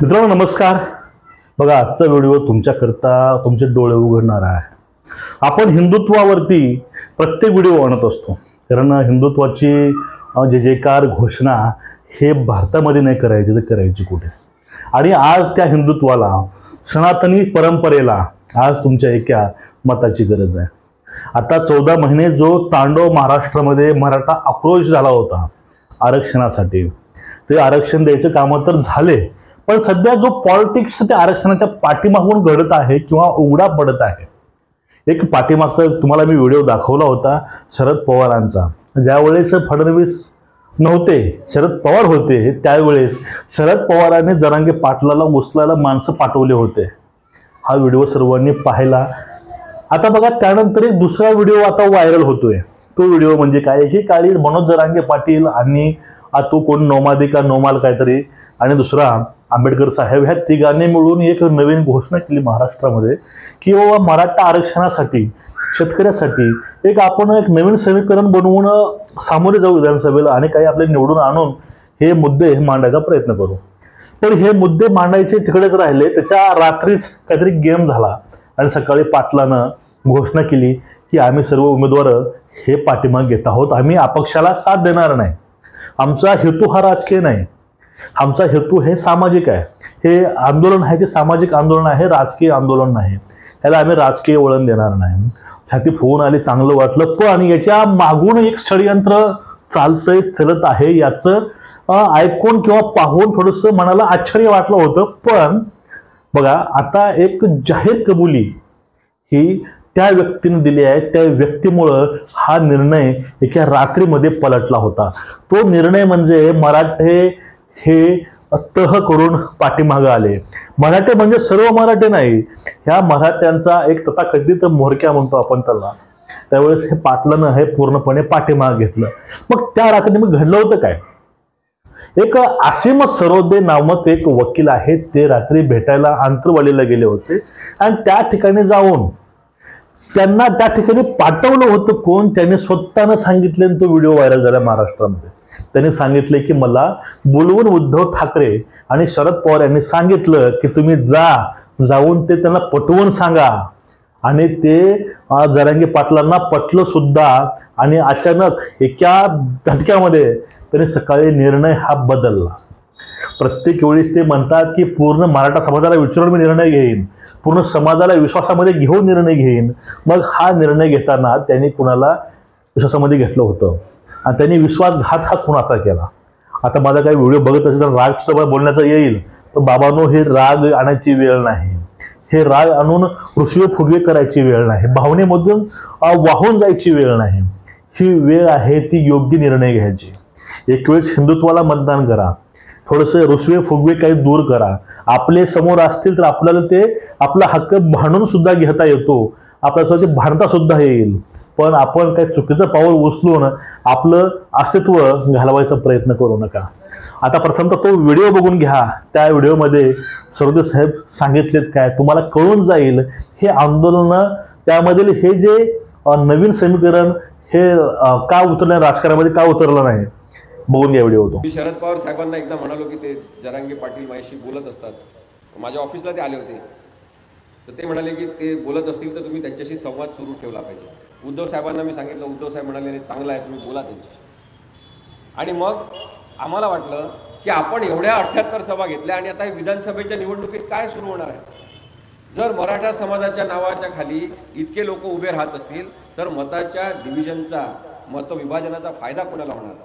मित्रांनो नमस्कार। बघा आजचा व्हिडिओ तुमच्याकरता तुमचे डोळे उघडणार आहे। आपण हिंदुत्वावरती प्रत्येक व्हिडिओ आणत असतो, कारण हिंदुत्वाची जे जयकार घोषणा हे भारतामध्ये नाही करायची तर करायची कुठे। आणि आज त्या हिंदुत्वाला, सनातनी परंपरेला आज तुमच्या एका मताची गरज आहे। आता 14 महिने जो तांडव महाराष्ट्रामध्ये मराठा आक्रोश झाला होता आरक्षणासाठी, ते आरक्षण द्यायचे काम तर झाले, पण सध्या जो पॉलिटिक्स त्या आरक्षणाच्या पाठीमागून घडत आहे किंवा उघडा पडत आहे। एक पाठीमागचा तुम्हाला मी व्हिडिओ दाखवला होता शरद पवारांचा, ज्यावेळेस फडणवीस नव्हते शरद पवार होते, त्यावेळेस शरद पवारांनी जरांगे पाटलाला उचलायला माणसं पाठवले होते। हा व्हिडिओ सर्वांनी पाहिला। आता बघा त्यानंतर एक दुसरा व्हिडिओ आता व्हायरल होतोय। तो व्हिडिओ म्हणजे काय, ही काळी मनोज जरांगे पाटील आणि तो कोण नोमादी का नोमाल काहीतरी आणि दुसरा आंबेडकर साहेब, ह्या तिघांनी मिळून एक नवीन घोषणा केली महाराष्ट्रामध्ये की बाबा मराठा आरक्षणासाठी, शेतकऱ्यासाठी आपण एक नवीन समीकरण बनवून सामोरे जाऊ विधानसभेला आणि काही आपले निवडून आणून हे मुद्दे मांडायचा प्रयत्न करू। पण हे मुद्दे मांडायचे तिकडेच राहिले, त्याच्या रात्रीच काहीतरी गेम झाला आणि सकाळी पाटलानं घोषणा केली की आम्ही सर्व उमेदवार हे पाठीमाग घेत आहोत, आम्ही अपक्षाला साथ देणार नाही, आमचा हेतू हा राजकीय नाही, आमचा हेतू हे सामाजिक आहे, हे आंदोलन आहे ते सामाजिक आंदोलन आहे, राजकीय आंदोलन नाही, त्याला आम्ही राजकीय वळण देणार नाही। छाती फोन आली, चांगलं वाटलं, पण याच्या मागून एक षडयंत्र चालतंय चलत आहे याचं ऐकून किंवा पाहून थोडंसं मनाला आश्चर्य वाटलं होतं। पण बघा आता एक जाहीर कबुली ही त्या व्यक्तीने दिली आहे, त्या व्यक्तीमुळं हा निर्णय एका रात्रीमध्ये पलटला होता। तो निर्णय म्हणजे मराठे हे तह करून पाठीमागे आले। मराठे म्हणजे सर्व मराठे नाही, ह्या मराठ्यांचा एक तथाकथित म्होरक्या म्हणतो आपण त्याला, त्यावेळेस हे पाटलानं हे पूर्णपणे पाठीमागे घेतलं। मग त्या रात्री मग घडलं होतं काय, एक आसिम सरोदे नामक एक वकील आहे, ते रात्री भेटायला आंतरवालीला गेले होते आणि त्या ठिकाणी जाऊन त्यांना त्या ठिकाणी पाठवलं होतं कोण, त्यांनी स्वतःनं सांगितले, तो व्हिडिओ व्हायरल झाला महाराष्ट्रामध्ये। त्यांनी सांगितले की मला बोलवून उद्धव ठाकरे आणि शरद पवार यांनी सांगितलं की तुम्ही जाऊन ते त्यांना पटवून सांगा, आणि ते जरांगे पाटलांना पटलं सुद्धा। आणि अचानक एका झटक्यामध्ये त्यांनी सकाळी निर्णय हा बदलला। प्रत्येक वेळेस ते म्हणतात की पूर्ण मराठा समाजाला विचारून मी निर्णय घेईन, पूर्ण समाजाला विश्वासामध्ये घेऊन निर्णय घेईन। मग हा निर्णय घेताना त्यांनी कुणाला विश्वासामध्ये घेतलं होतं आणि त्यांनी विश्वासघात हा कुणाचा केला। आता माझा काही व्हिडिओ बघत असेल तर राग सुद्धा बोलण्याचा येईल, तर बाबांनो हे राग आणायची वेळ नाही, हे राग आणून ऋषी फुगवे करायची वेळ नाही, भावनेमधून वाहून जायची वेळ नाही, ही वेळ आहे ती योग्य निर्णय घ्यायची। एक वेळेस हिंदुत्वाला मतदान करा, थोडेसे रुसवे फुगवे काही दूर करा, आपले समोर असतील तर आपल्याला ते आपला हक्क भांडून सुद्धा घेता येतो, आपल्यासोबत ते भांडता सुद्धा येईल। पण आपण काही चुकीचं पाऊल उचलून आपलं अस्तित्व घालवायचा प्रयत्न करू नका। आता प्रथमतः तो व्हिडिओ बघून घ्या, त्या व्हिडिओमध्ये सरोदे साहेब सांगितलेत काय, तुम्हाला कळून जाईल हे आंदोलन, त्यामधील हे जे नवीन समीकरण हे का उतरलं, राजकारणामध्ये का उतरलं नाही, बघून घ्या व्हिडिओ। तो मी शरद पवार साहेबांना एकदा म्हणालो की ते जरांगे पाटील माझ्याशी बोलत असतात, माझ्या ऑफिसला ते आले होते, तर ते म्हणाले की ते बोलत असतील तर तुम्ही त्यांच्याशी संवाद सुरू ठेवला पाहिजे। उद्धव साहेबांना मी सांगितलं, उद्धव साहेब म्हणाले चांगलं आहे, तुम्ही बोला त्यांच्याशी। आणि मग आम्हाला वाटलं की आपण एवढ्या 78 सभा घेतल्या आणि आता विधानसभेच्या निवडणुकीत काय सुरू होणार आहे। जर मराठा समाजाच्या नावाच्या खाली इतके लोक उभे राहत असतील तर मताच्या डिव्हिजनचा, मतविभाजनाचा फायदा कोणाला होणार।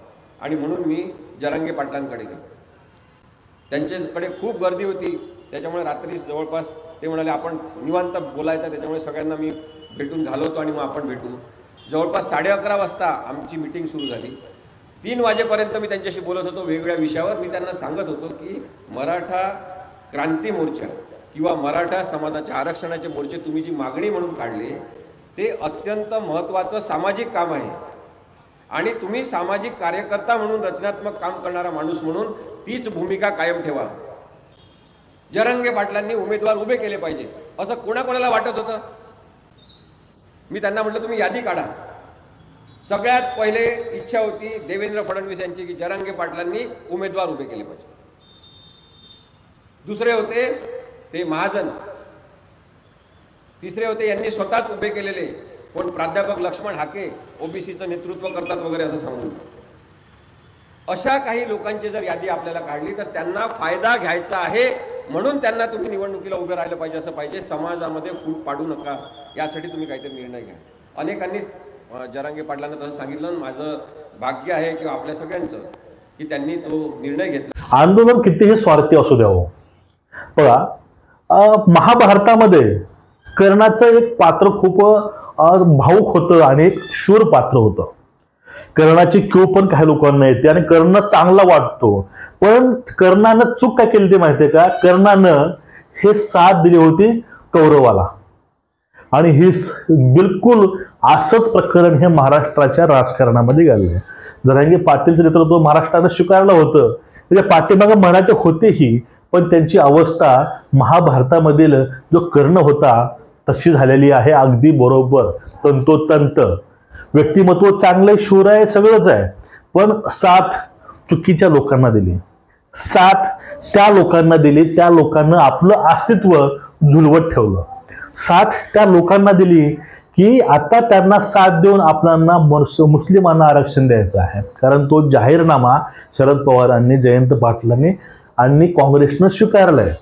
आणि म्हणून मी जरांगे पाटलांकडे गेलो, त्यांच्याकडे खूप गर्दी होती, त्याच्यामुळे रात्री जवळपास ते म्हणाले आपण निवांत बोलायचं, त्याच्यामुळे सगळ्यांना मी भेटून घालवतो आणि मग आपण भेटू। जवळपास 11:30 वाजता आमची मीटिंग सुरू झाली। 3 वाजेपर्यंत मी त्यांच्याशी बोलत होतो वेगवेगळ्या विषयावर। मी त्यांना सांगत होतो की मराठा क्रांती मोर्चा किंवा मराठा समाजाच्या आरक्षणाचे मोर्चे तुम्ही जी मागणी म्हणून काढले ते अत्यंत महत्त्वाचं सामाजिक काम आहे, आणि तुम्ही सामाजिक कार्यकर्ता म्हणून, रचनात्मक काम करणारा माणूस म्हणून तीच भूमिका कायम ठेवा। जरांगे पाटलांनी उमेदवार उभे केले पाहिजे असं कोणाकोणाला वाटत होतं। मी त्यांना म्हटलं तुम्ही यादी काढा। सगळ्यात पहिले इच्छा होती देवेंद्र फडणवीस यांची की जरांगे पाटलांनी उमेदवार उभे केले पाहिजे। दुसरे होते ते महाजन, तिसरे होते यांनी स्वतःच उभे केलेले कोण प्राध्यापक लक्ष्मण हाके, ओबीसीचं नेतृत्व करतात वगैरे असं सांगून. अशा काही लोकांची जर यादी आपल्याला काढली तर त्यांना फायदा घ्यायचा आहे म्हणून त्यांना तुम्ही निवडणुकीला उभे राहिलं पाहिजे असं पाहिजे. समाजामध्ये फूट पाडू नका, यासाठी तुम्ही काहीतरी निर्णय घ्या. अनेकांनी जरांगे पाटलांना तसं सांगितलं. माझं भाग्य आहे किंवा आपल्या सगळ्यांचं की त्यांनी तो निर्णय घेतला. आंदोलन कितीही स्वार्थी असू द्यावं, बघा महाभारतामध्ये कर्णाचं एक पात्र खूप भावुक होतं आणि एक शूर पात्र होतं. कर्णाची क्यू पण काही लोकांना येते आणि कर्ण चांगला वाटतो, पण कर्णानं चूक काय केली ते माहितीये का? कर्णानं हे साथ दिली होती कौरवाला, आणि ही बिलकुल असंच प्रकरण हे महाराष्ट्राच्या राजकारणामध्ये घडलंय. जरांगे पाटीलचं नेतृत्व महाराष्ट्रानं स्वीकारलं होतं, त्याच्या पाठीमागे मराठी होतेही, पण त्यांची अवस्था महाभारतामधील जो कर्ण होता तशी झालेली आहे. अगदी बरोबर, तंतोतंत. व्यक्तिमत्व चांगलं शूर आहे, सगळंच आहे, पण साथ चुकीच्या लोकांना दिली, साथ त्या लोकांना दिली, त्या लोकांना आपलं अस्तित्व झुलवत ठेवलं. साथ त्या लोकांना दिली की आता त्यांना साथ देऊन आपल्याला मुस्लिमांना आरक्षण द्यायचं आहे, कारण तो जाहीरनामा शरद पवारांनी, जयंत पाटलांनी आणि काँग्रेसनं स्वीकारलाय.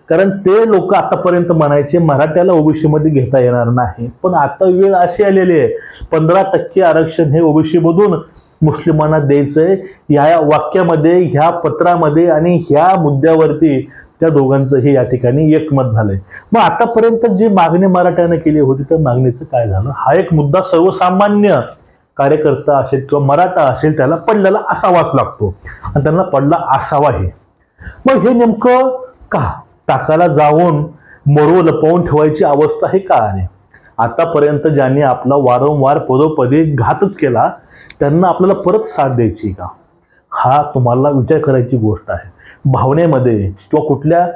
कारण ते लोक आतापर्यंत म्हणायचे मराठ्याला ओबीसी मध्ये घेता येणार नाही, पण आता वेळ अशी आलेली आहे 15% आरक्षण हे ओबीसी मधून मुस्लिमांना द्यायचंय. या वाक्यामध्ये, ह्या पत्रामध्ये आणि ह्या मुद्द्यावरती त्या दोघांचंही या ठिकाणी एकमत झालंय. मग आतापर्यंत जी मागणी मराठ्याने केली होती त्या मागणीचं काय झालं? हा एक मुद्दा सर्वसामान्य कार्यकर्ता असेल किंवा मराठा असेल त्याला पडलेला असावाच लागतो, आणि त्यांना पडला असावाही. मग हे नेमकं का? टाकाला जाऊन मरो लपवून ठेवायची अवस्था हे का आहे? आतापर्यंत ज्यांनी आपला वारंवार पदोपदी घातच केला त्यांना आपल्याला परत साथ द्यायची का? हा तुम्हाला विचार करायची गोष्ट आहे. भावनेमध्ये किंवा कुठल्या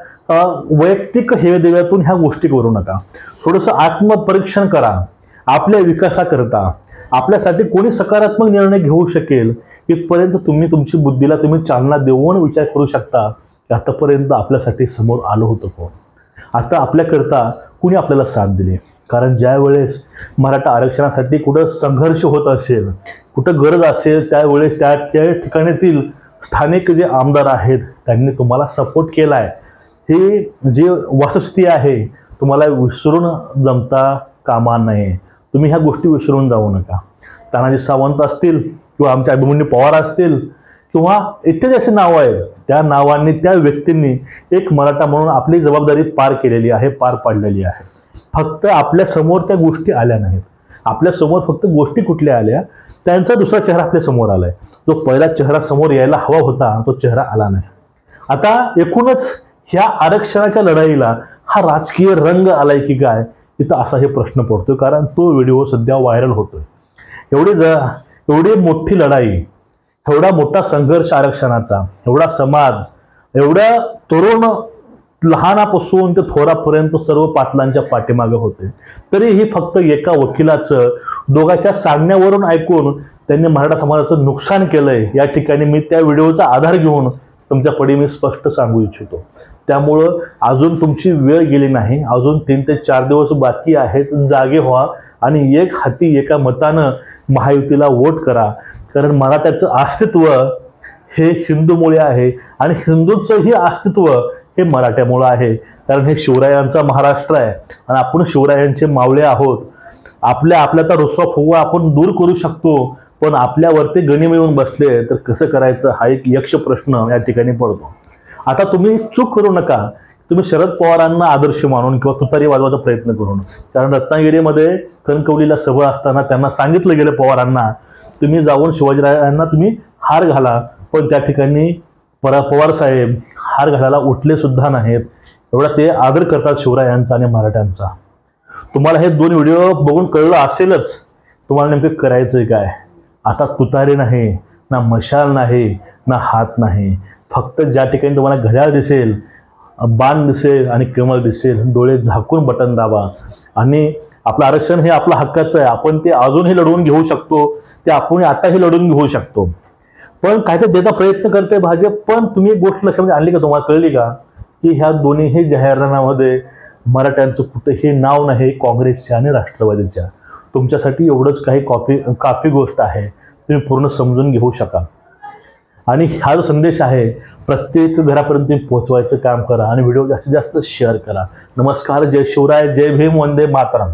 वैयक्तिक हेवेदेव्यातून ह्या गोष्टी करू नका. थोडंसं आत्मपरीक्षण करा. आपल्या विकासाकरता आपल्यासाठी कोणी सकारात्मक निर्णय घेऊ शकेल इथपर्यंत तुम्ही तुमची बुद्धीला तुम्ही चालना देऊन विचार करू शकता. आतापर्यंत आपल्यासाठी समोर आलं होतं कोण? आता आपल्याकरता कुणी आपल्याला साथ दिली? कारण ज्या वेळेस मराठा आरक्षणासाठी कुठं संघर्ष होत असेल, कुठं गरज असेल, त्यावेळेस त्या ठिकाणातील स्थानिक जे आमदार आहेत त्यांनी तुम्हाला सपोर्ट केला आहे. ही जी वस्तुस्थिती आहे तुम्हाला विसरून जमता कामा नये. तुम्ही ह्या गोष्टी विसरून जाऊ नका. तानाजी सावंत असतील किंवा आमचे अभिमन्यू पवार असतील किंवा इत्यादी अशी नावं आहेत, त्या नावांनी, त्या व्यक्तींनी एक मराठा म्हणून आपली जबाबदारी पार केलेली आहे, पार पाडलेली आहे. फक्त आपल्या समोर त्या गोष्टी आल्या नाहीत. आपल्या समोर फक्त गोष्टी कुठल्या आल्या? त्यांचा दुसरा चेहरा आपल्या समोर आलाय. जो पहिला चेहरा समोर यायला हवा होता तो चेहरा आला नाही. आता एकूणच ह्या आरक्षणाच्या लढाईला हा राजकीय रंग आलाय की काय, इथं असा हे प्रश्न पडतोय. कारण तो व्हिडिओ सध्या व्हायरल होतोय. एवढी मोठी लढाई, एवढा मोठा संघर्ष आरक्षणाचा, एवढा समाज, एवढ्या तरुण, लहानापासून ते थोरापर्यंत सर्व पाटलांच्या पाठीमागे होते, तरीही फक्त एका वकिलाचं दोघांच्या सांगण्यावरून ऐकून त्यांनी मराठा समाजाचं नुकसान केलंय. या ठिकाणी मी त्या व्हिडिओचा आधार घेऊन तुमच्या पुढे मी स्पष्ट सांगू इच्छितो. त्यामुळं अजून तुमची वेळ गेली नाही. अजून 3 ते 4 दिवस बाकी आहेत. जागे व्हा आणि एक हाती एका मतानं महायुतीला वोट करा. कारण मराठ्याचं अस्तित्व हे हिंदूमुळे आहे आणि हिंदूंचंही अस्तित्व हे मराठ्यामुळे आहे. कारण हे शिवरायांचा महाराष्ट्र आहे आणि आपण शिवरायांचे मावळे आहोत. आपल्याचा रुसवा फुगवा आपण दूर करू शकतो, पण आपल्यावरती गणी मिळून बसले तर कसं करायचं हा एक यक्ष प्रश्न या ठिकाणी पडतो. आता तुम्ही चूक करू नका. तुम्ही शरद पवारांना आदर्श मानून किंवा तुतारी वाजवायचा प्रयत्न करून, कारण रत्नागिरीमध्ये कणकवलीला सभा असताना त्यांना सांगितलं गेलं पवारांना, तुम्ही जाऊन शिवाजीरायांना तुम्ही हार घाला, पण त्या ठिकाणी पवार साहेब हार घालायला उठले सुद्धा नाहीत. एवढा ते आदर करतात शिवरायांचा आणि मराठ्यांचा. तुम्हाला हे 2 व्हिडिओ बघून कळलं असेलच तुम्हाला नेमकं करायचंय काय. आता तुतारी नाही, ना मशाल नाही, ना हात नाही. फक्त ज्या ठिकाणी तुम्हाला घड्याळ दिसेल, बाण दिसेल आणि कमळ दिसेल, डोळे झाकून बटन दाबा. आणि आपलं आरक्षण हे आपलं हक्काचं आहे. आपण ते अजूनही लढवून घेऊ शकतो, ते आपण आताही लढवून घेऊ शकतो. पण काय ते देता प्रयत्न करते भाजप. पण तुम्ही एक गोष्ट लक्षामध्ये आणली का? तुम्हाला कळली का? की ह्या दोन्हीही जाहीरनाम्यामध्ये मराठ्यांचं कुठेही नाव नाही काँग्रेसच्या आणि राष्ट्रवादीच्या. तुमच्यासाठी एवढंच काही काफी गोष्ट आहे, तुम्ही पूर्ण समजून घेऊ शकाल. आणि हा जो संदेश आहे प्रत्येक घरापर्यंत पोहोचवायचं काम करा आणि व्हिडिओ जास्तीत जास्त शेअर करा. नमस्कार, जय शिवराय, जय भीम, वंदे मातरम.